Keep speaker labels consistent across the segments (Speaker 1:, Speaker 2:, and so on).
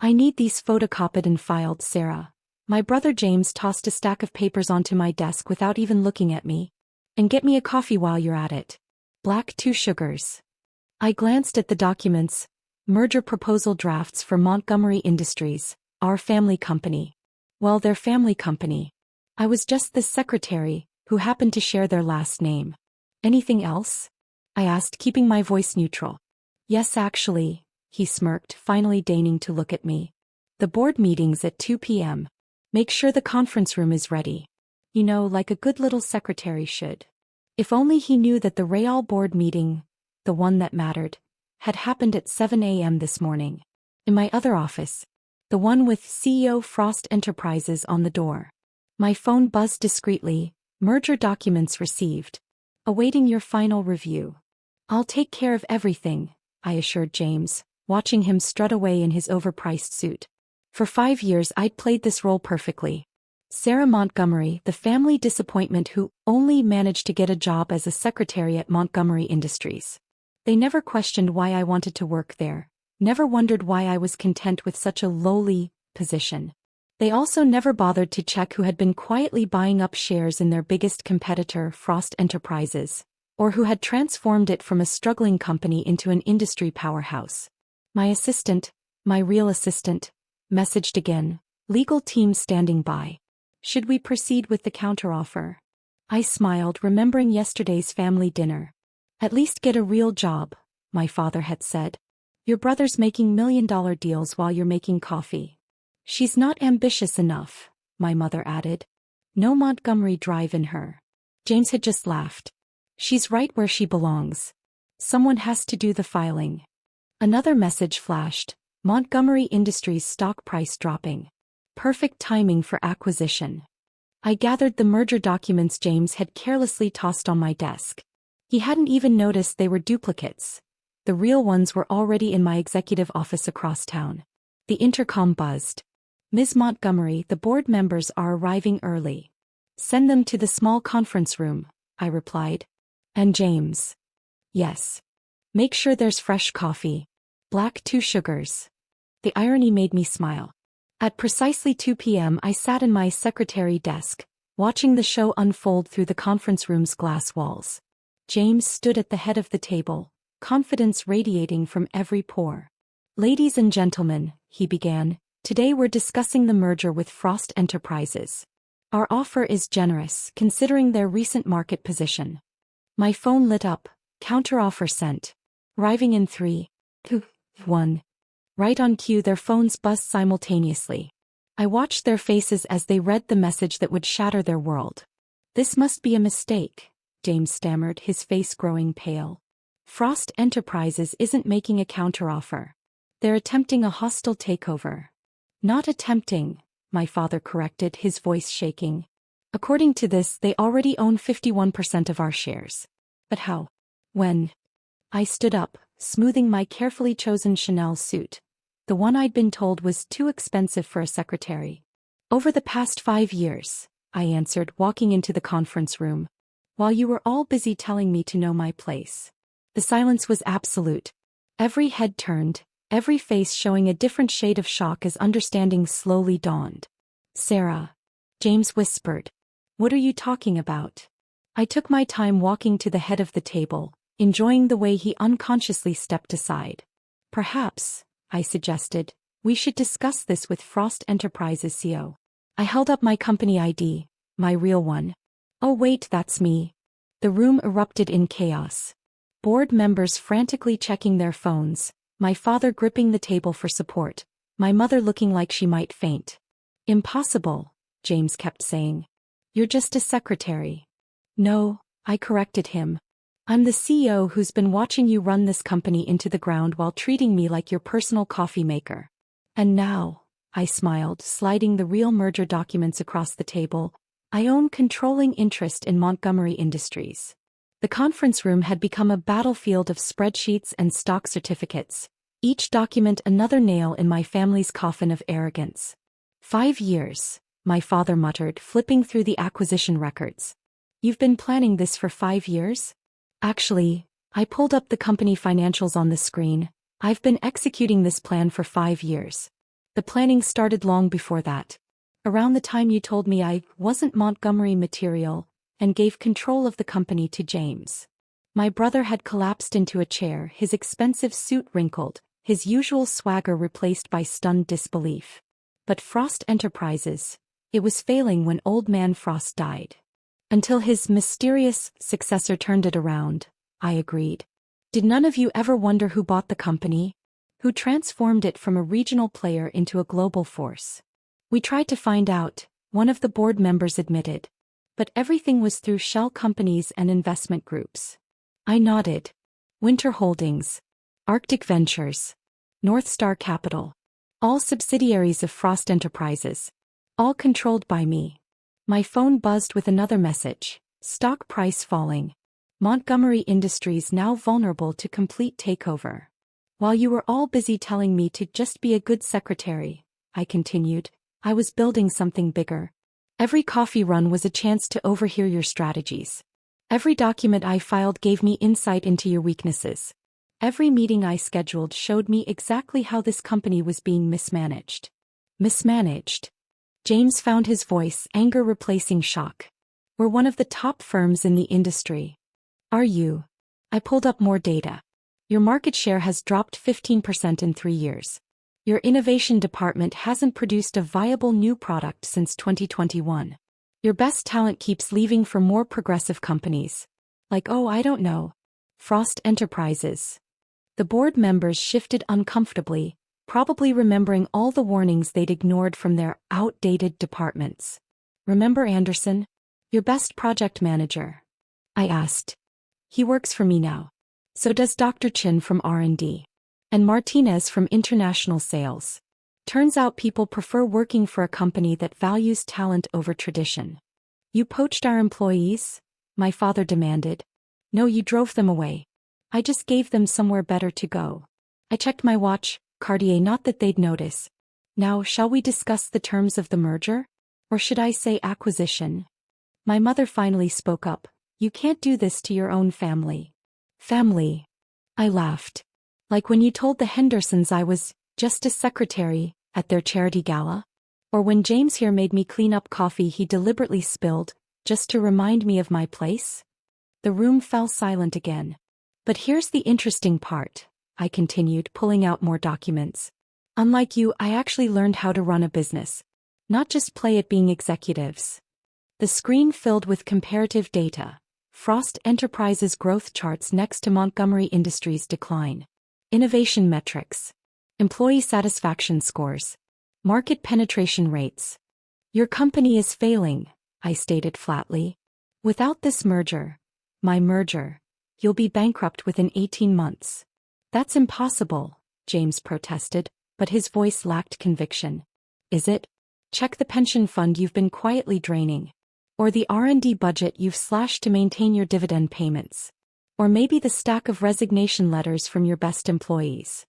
Speaker 1: I need these photocopied and filed, Sarah. My brother James tossed a stack of papers onto my desk without even looking at me. And get me a coffee while you're at it. Black, 2 sugars. I glanced at the documents. Merger proposal drafts for Montgomery Industries, our family company. Well, their family company. I was just the secretary, who happened to share their last name. Anything else? I asked, keeping my voice neutral. Yes, actually, he smirked, finally deigning to look at me. The board meeting's at 2 p.m. Make sure the conference room is ready. You know, like a good little secretary should. If only he knew that the Real board meeting, the one that mattered, had happened at 7 a.m. this morning. In my other office. The one with CEO Frost Enterprises on the door. My phone buzzed discreetly. Merger documents received. Awaiting your final review. I'll take care of everything, I assured James, watching him strut away in his overpriced suit. For 5 years I'd played this role perfectly. Sarah Montgomery, the family disappointment who only managed to get a job as a secretary at Montgomery Industries. They never questioned why I wanted to work there, never wondered why I was content with such a lowly position. They also never bothered to check who had been quietly buying up shares in their biggest competitor, Frost Enterprises, or who had transformed it from a struggling company into an industry powerhouse. My assistant, my real assistant, messaged again, legal team standing by. Should we proceed with the counteroffer? I smiled, remembering yesterday's family dinner. At least get a real job, my father had said. Your brother's making million-dollar deals while you're making coffee. She's not ambitious enough, my mother added. No Montgomery drive in her. James had just laughed. She's right where she belongs. Someone has to do the filing. Another message flashed. Montgomery Industries stock price dropping. Perfect timing for acquisition. I gathered the merger documents James had carelessly tossed on my desk. He hadn't even noticed they were duplicates. The real ones were already in my executive office across town. The intercom buzzed. Ms. Montgomery, the board members are arriving early. Send them to the small conference room, I replied. And James. Yes. Make sure there's fresh coffee. Black, 2 sugars. The irony made me smile. At precisely 2 p.m. I sat in my secretary desk, watching the show unfold through the conference room's glass walls. James stood at the head of the table, confidence radiating from every pore. Ladies and gentlemen, he began, today we're discussing the merger with Frost Enterprises. Our offer is generous, considering their recent market position. My phone lit up, counteroffer sent. Arriving in 3, 2, 1. Right on cue, their phones buzzed simultaneously. I watched their faces as they read the message that would shatter their world. This must be a mistake, James stammered, his face growing pale. Frost Enterprises isn't making a counteroffer. They're attempting a hostile takeover. Not attempting, my father corrected, his voice shaking. According to this, they already own 51% of our shares. But how? When? I stood up, smoothing my carefully chosen Chanel suit. The one I'd been told was too expensive for a secretary. Over the past 5 years, I answered, walking into the conference room. While you were all busy telling me to know my place. The silence was absolute. Every head turned, every face showing a different shade of shock as understanding slowly dawned. Sarah. James whispered. What are you talking about? I took my time walking to the head of the table, enjoying the way he unconsciously stepped aside. Perhaps, I suggested, we should discuss this with Frost Enterprises CEO. I held up my company ID, my real one. Oh wait, that's me. The room erupted in chaos. Board members frantically checking their phones, my father gripping the table for support, my mother looking like she might faint. Impossible, James kept saying. You're just a secretary. No, I corrected him. I'm the CEO who's been watching you run this company into the ground while treating me like your personal coffee maker. And now, I smiled, sliding the real merger documents across the table, I own controlling interest in Montgomery Industries. The conference room had become a battlefield of spreadsheets and stock certificates, each document another nail in my family's coffin of arrogance. 5 years, my father muttered, flipping through the acquisition records. You've been planning this for 5 years? Actually, I pulled up the company financials on the screen. I've been executing this plan for 5 years. The planning started long before that. Around the time you told me I wasn't Montgomery material and gave control of the company to James. My brother had collapsed into a chair, his expensive suit wrinkled, his usual swagger replaced by stunned disbelief. But Frost Enterprises, it was failing when old man Frost died. Until his mysterious successor turned it around, I agreed. Did none of you ever wonder who bought the company? Who transformed it from a regional player into a global force? We tried to find out, one of the board members admitted. But everything was through shell companies and investment groups. I nodded. Winter Holdings, Arctic Ventures, North Star Capital. All subsidiaries of Frost Enterprises. All controlled by me. My phone buzzed with another message. Stock price falling. Montgomery Industries now vulnerable to complete takeover. While you were all busy telling me to just be a good secretary, I continued, I was building something bigger. Every coffee run was a chance to overhear your strategies. Every document I filed gave me insight into your weaknesses. Every meeting I scheduled showed me exactly how this company was being mismanaged. Mismanaged? James found his voice, anger replacing shock. We're one of the top firms in the industry. Are you? I pulled up more data. Your market share has dropped 15% in 3 years. Your innovation department hasn't produced a viable new product since 2021. Your best talent keeps leaving for more progressive companies. Like, oh, I don't know. Frost Enterprises. The board members shifted uncomfortably, probably remembering all the warnings they'd ignored from their outdated departments. Remember Anderson? Your best project manager? I asked. He works for me now. So does Dr. Chin from R&D. And Martinez from international sales. Turns out people prefer working for a company that values talent over tradition. You poached our employees? My father demanded. No, you drove them away. I just gave them somewhere better to go. I checked my watch, Cartier, not that they'd notice. Now, shall we discuss the terms of the merger? Or should I say acquisition? My mother finally spoke up. You can't do this to your own family. Family? I laughed. Like when you told the Hendersons I was just a secretary at their charity gala? Or when James here made me clean up coffee he deliberately spilled, just to remind me of my place? The room fell silent again. But here's the interesting part, I continued, pulling out more documents. Unlike you, I actually learned how to run a business. Not just play at being executives. The screen filled with comparative data. Frost Enterprises growth charts next to Montgomery Industries decline. Innovation metrics. Employee satisfaction scores. Market penetration rates. Your company is failing, I stated flatly. Without this merger, my merger, you'll be bankrupt within 18 months. That's impossible, James protested, but his voice lacked conviction. Is it? Check the pension fund you've been quietly draining. Or the R&D budget you've slashed to maintain your dividend payments. Or maybe the stack of resignation letters from your best employees.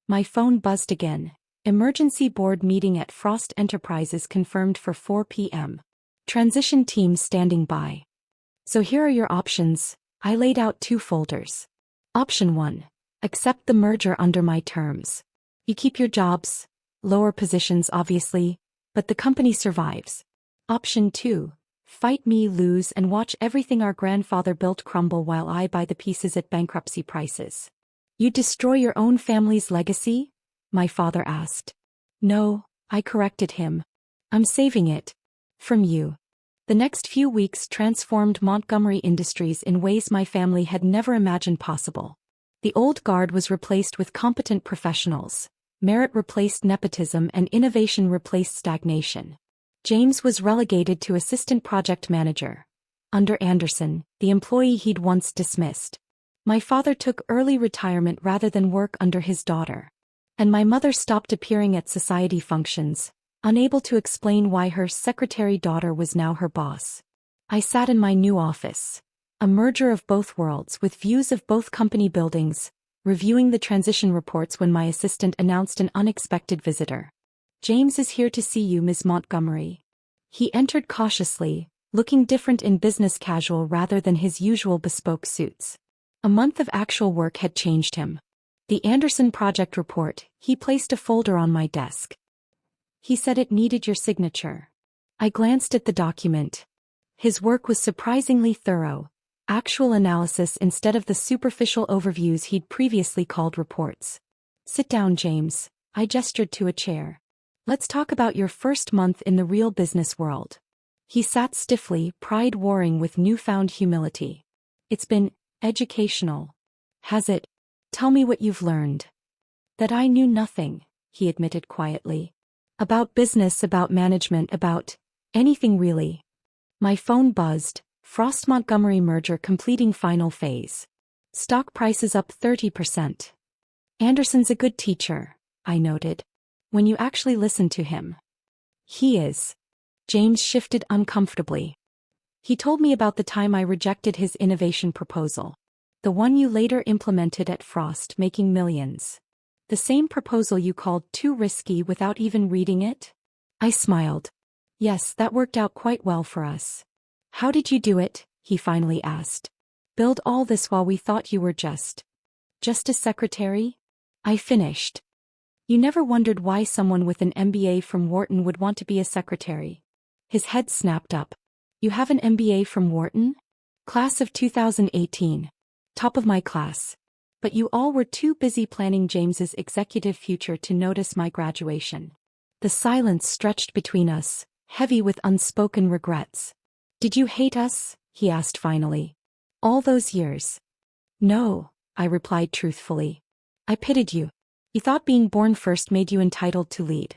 Speaker 1: My phone buzzed again. Emergency board meeting at Frost Enterprises confirmed for 4 p.m. Transition team standing by. So here are your options. I laid out 2 folders. Option 1. Accept the merger under my terms. You keep your jobs, lower positions obviously, but the company survives. Option 2. Fight me, lose, and watch everything our grandfather built crumble while I buy the pieces at bankruptcy prices. You destroy your own family's legacy? My father asked. No, I corrected him. I'm saving it. From you. The next few weeks transformed Montgomery Industries in ways my family had never imagined possible. The old guard was replaced with competent professionals. Merit replaced nepotism and innovation replaced stagnation. James was relegated to assistant project manager. Under Anderson, the employee he'd once dismissed. My father took early retirement rather than work under his daughter. And my mother stopped appearing at society functions, unable to explain why her secretary daughter was now her boss. I sat in my new office. A merger of both worlds with views of both company buildings, reviewing the transition reports when my assistant announced an unexpected visitor. James is here to see you, Ms. Montgomery. He entered cautiously, looking different in business casual rather than his usual bespoke suits. A month of actual work had changed him. The Anderson project report, he placed a folder on my desk. He said it needed your signature. I glanced at the document. His work was surprisingly thorough. Actual analysis instead of the superficial overviews he'd previously called reports. Sit down, James. I gestured to a chair. Let's talk about your first month in the real business world. He sat stiffly, pride warring with newfound humility. It's been educational. Has it? Tell me what you've learned. That I knew nothing, he admitted quietly. About business, about management, about anything really. My phone buzzed. Frost Montgomery merger completing final phase. Stock prices up 30%. Anderson's a good teacher, I noted. When you actually listen to him. He is. James shifted uncomfortably. He told me about the time I rejected his innovation proposal. The one you later implemented at Frost, making millions. The same proposal you called too risky without even reading it? I smiled. Yes, that worked out quite well for us. How did you do it? He finally asked. Build all this while we thought you were just a secretary? I finished. You never wondered why someone with an MBA from Wharton would want to be a secretary. His head snapped up. You have an MBA from Wharton? Class of 2018. Top of my class. But you all were too busy planning James's executive future to notice my graduation. The silence stretched between us, heavy with unspoken regrets. Did you hate us? He asked finally. All those years. No, I replied truthfully. I pitied you. You thought being born first made you entitled to lead.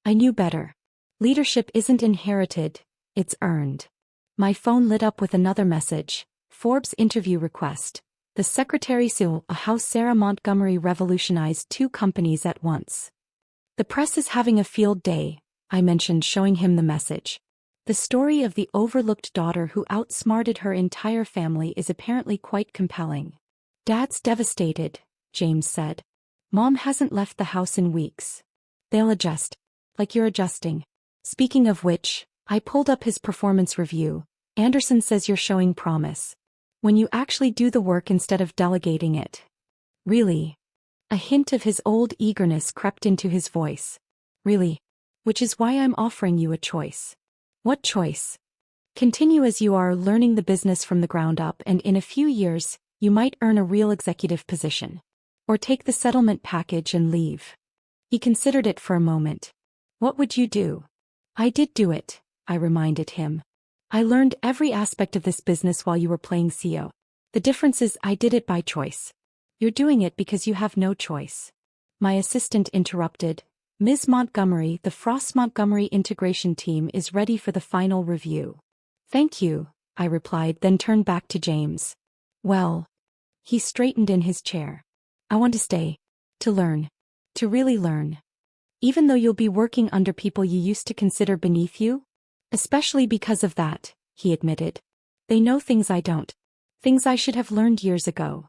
Speaker 1: I knew better. Leadership isn't inherited, it's earned. My phone lit up with another message. Forbes interview request. The secretary saw how Sarah Montgomery revolutionized 2 companies at once. The press is having a field day, I mentioned, showing him the message. The story of the overlooked daughter who outsmarted her entire family is apparently quite compelling. Dad's devastated, James said. Mom hasn't left the house in weeks. They'll adjust. Like you're adjusting. Speaking of which, I pulled up his performance review. Anderson says you're showing promise. When you actually do the work instead of delegating it. Really? A hint of his old eagerness crept into his voice. Really? Which is why I'm offering you a choice. What choice? Continue as you are, learning the business from the ground up, and in a few years, you might earn a real executive position. Or take the settlement package and leave. He considered it for a moment. What would you do? I did do it, I reminded him. I learned every aspect of this business while you were playing CEO. The difference is I did it by choice. You're doing it because you have no choice. My assistant interrupted. Ms. Montgomery, the Frost Montgomery integration team is ready for the final review. Thank you, I replied, then turned back to James. Well. He straightened in his chair. I want to stay. To learn. To really learn. Even though you'll be working under people you used to consider beneath you? Especially because of that, he admitted. They know things I don't. Things I should have learned years ago.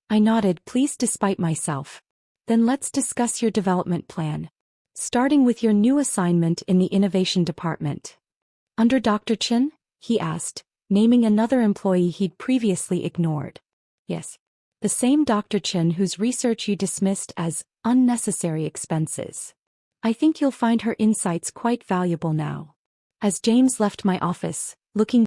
Speaker 1: I nodded, pleased despite myself. Then let's discuss your development plan. Starting with your new assignment in the innovation department. Under Dr. Chin? He asked, naming another employee he'd previously ignored. Yes. The same Dr. Chin whose research you dismissed as unnecessary expenses. I think you'll find her insights quite valuable now. As James left my office, looking